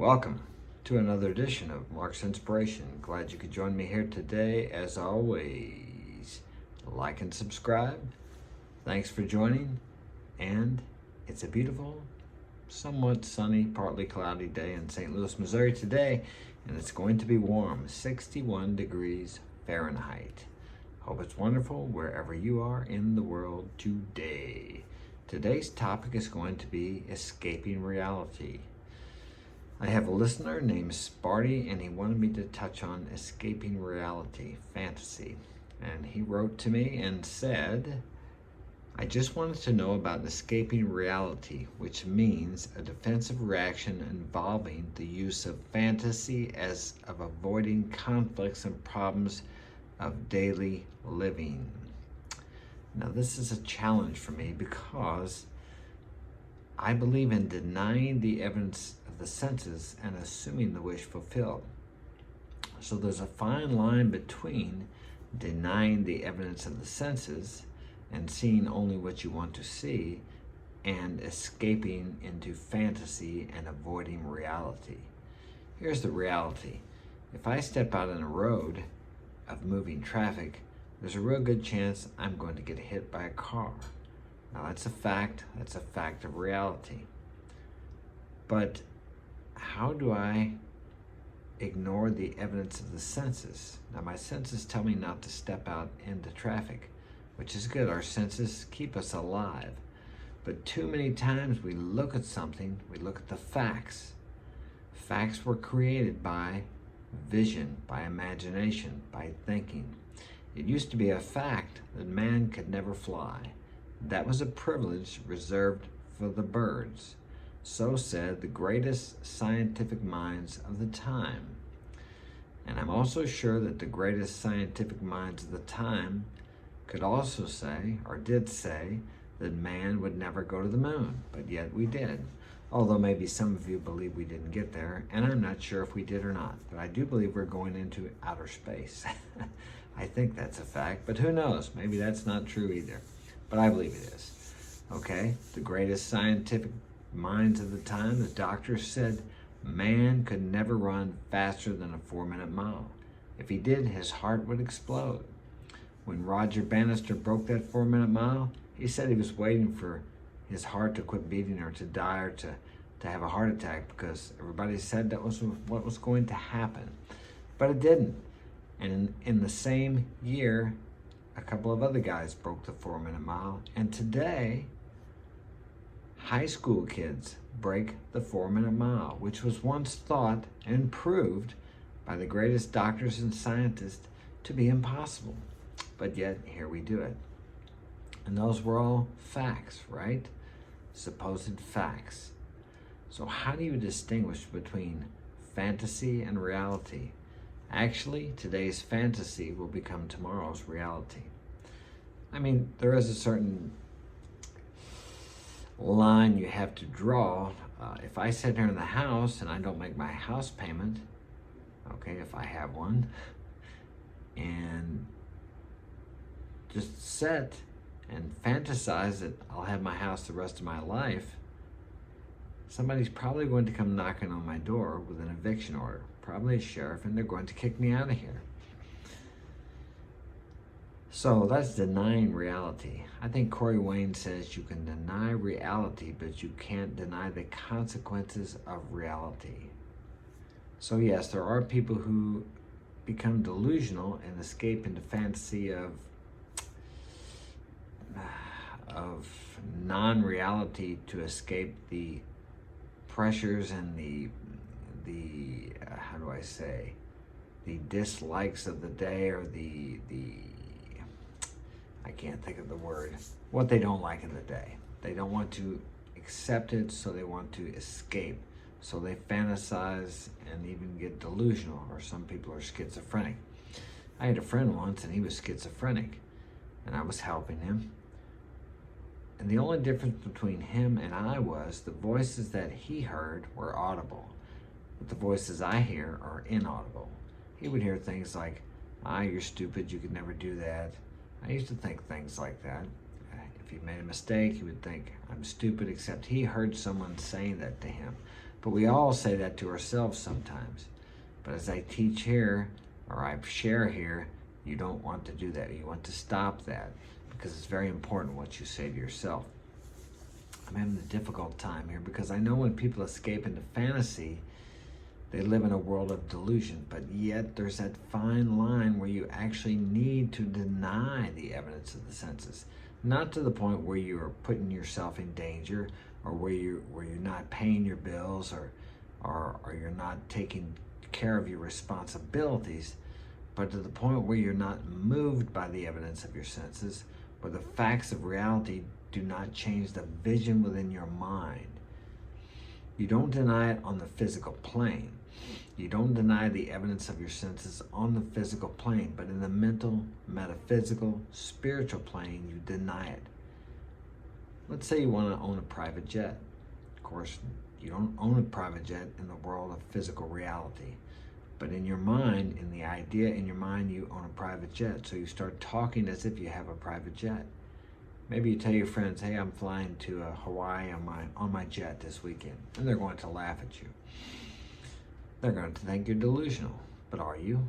Welcome to another edition of Mark's Inspiration. Glad you could join me here today. As always, like and subscribe. Thanks for joining. And it's a beautiful, somewhat sunny, partly cloudy day in St. Louis, Missouri today, and it's going to be warm, 61 degrees Fahrenheit. Hope it's wonderful wherever you are in the world today. Today's topic is going to be escaping reality. I have a listener named Sparty, and he wanted me to touch on escaping reality, fantasy. And he wrote to me and said, I just wanted to know about escaping reality, which means a defensive reaction involving the use of fantasy as of avoiding conflicts and problems of daily living. Now, this is a challenge for me because I believe in denying the evidence of the senses and assuming the wish fulfilled. So there's a fine line between denying the evidence of the senses and seeing only what you want to see and escaping into fantasy and avoiding reality. Here's the reality. If I step out on a road of moving traffic, there's a real good chance I'm going to get hit by a car. Now that's a fact of reality. But how do I ignore the evidence of the senses? Now my senses tell me not to step out into traffic, which is good. Our senses keep us alive. But too many times we look at something, we look at the facts. Facts were created by vision, by imagination, by thinking. It used to be a fact that man could never fly. That was a privilege reserved for the birds. So said the greatest scientific minds of the time. And I'm also sure that the greatest scientific minds of the time could also say, or did say, that man would never go to the moon, but yet we did. Although maybe some of you believe we didn't get there, and I'm not sure if we did or not, but I do believe we're going into outer space. I think that's a fact, but who knows? Maybe that's not true either. But I believe it is. Okay, the greatest scientific minds of the time, the doctors said man could never run faster than a 4-minute mile. If he did, his heart would explode. When Roger Bannister broke that 4-minute mile, he said he was waiting for his heart to quit beating or to die or to have a heart attack because everybody said that was what was going to happen. But it didn't. And in the same year, a couple of other guys broke the 4-minute mile, and today high school kids break the 4-minute mile, which was once thought and proved by the greatest doctors and scientists to be impossible. But yet here we do it. And those were all facts, right? Supposed facts. So how do you distinguish between fantasy and reality? Actually, today's fantasy will become tomorrow's reality. I mean, there is a certain line you have to draw. If I sit here in the house and I don't make my house payment, okay, if I have one, and just sit and fantasize that I'll have my house the rest of my life, somebody's probably going to come knocking on my door with an eviction order, probably a sheriff, and they're going to kick me out of here. So that's denying reality. I think Corey Wayne says you can deny reality, but you can't deny the consequences of reality. So yes, there are people who become delusional and escape into fantasy of non-reality to escape the pressures and the how do I say, the dislikes of the day, or the I can't think of the word, what they don't like in the day. They don't want to accept it, so they want to escape. So they fantasize and even get delusional, or some people are schizophrenic. I had a friend once and he was schizophrenic, and I was helping him. And the only difference between him and I was the voices that he heard were audible, but the voices I hear are inaudible. He would hear things like, you're stupid, you could never do that. I used to think things like that. If he made a mistake, he would think, I'm stupid, except he heard someone saying that to him. But we all say that to ourselves sometimes. But as I teach here, or I share here, you don't want to do that. You want to stop that, because it's very important what you say to yourself. I'm having a difficult time here because I know when people escape into fantasy, they live in a world of delusion, but yet there's that fine line where you actually need to deny the evidence of the senses. Not to the point where you're putting yourself in danger, or where you're not paying your bills, or you're not taking care of your responsibilities, but to the point where you're not moved by the evidence of your senses, where the facts of reality do not change the vision within your mind. You don't deny it on the physical plane. You don't deny the evidence of your senses on the physical plane, but in the mental, metaphysical, spiritual plane, you deny it. Let's say you want to own a private jet. Of course, you don't own a private jet in the world of physical reality. But in your mind, in the idea in your mind, you own a private jet. So you start talking as if you have a private jet. Maybe you tell your friends, hey, I'm flying to Hawaii on my jet this weekend. And they're going to laugh at you. They're going to think you're delusional. But are you?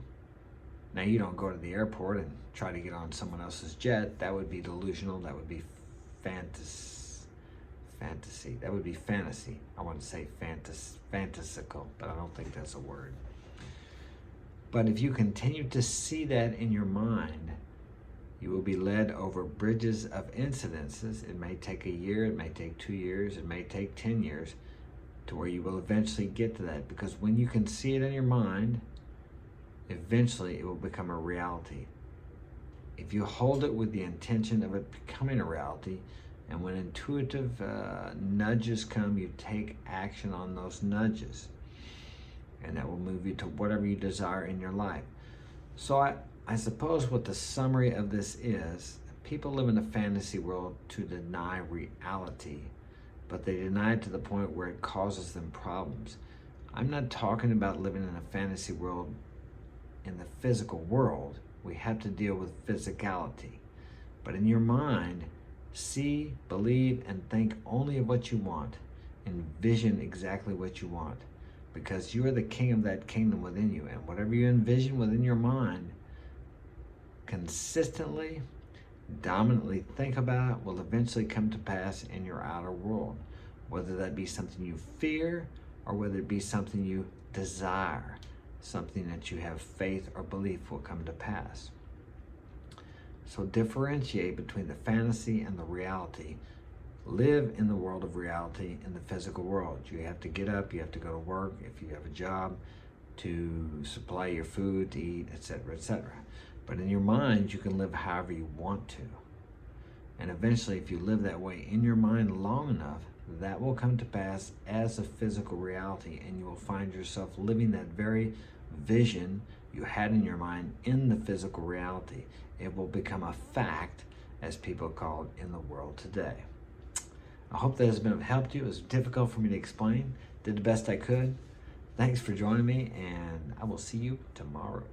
Now, you don't go to the airport and try to get on someone else's jet. That would be delusional. That would be fantasy. That would be fantasy. I want to say fantasical, but I don't think that's a word. But if you continue to see that in your mind, you will be led over bridges of incidences. It may take a year, it may take 2 years, it may take 10 years, to where you will eventually get to that. Because when you can see it in your mind, eventually it will become a reality. If you hold it with the intention of it becoming a reality, and when intuitive nudges come, you take action on those nudges. And that will move you to whatever you desire in your life. So I suppose what the summary of this is, people live in a fantasy world to deny reality, but they deny it to the point where it causes them problems. I'm not talking about living in a fantasy world in the physical world. We have to deal with physicality. But in your mind, see, believe, and think only of what you want. Envision exactly what you want, because you are the king of that kingdom within you. And whatever you envision within your mind, consistently, dominantly think about, will eventually come to pass in your outer world. Whether that be something you fear, or whether it be something you desire, something that you have faith or belief will come to pass. So differentiate between the fantasy and the reality. Live in the world of reality, in the physical world. You have to get up, you have to go to work, if you have a job, to supply your food, to eat, etc., etc. But in your mind, you can live however you want to. And eventually, if you live that way in your mind long enough, that will come to pass as a physical reality, and you will find yourself living that very vision you had in your mind in the physical reality. It will become a fact, as people call it in the world today. I hope that has been of help to you. It was difficult for me to explain. Did the best I could. Thanks for joining me, and I will see you tomorrow.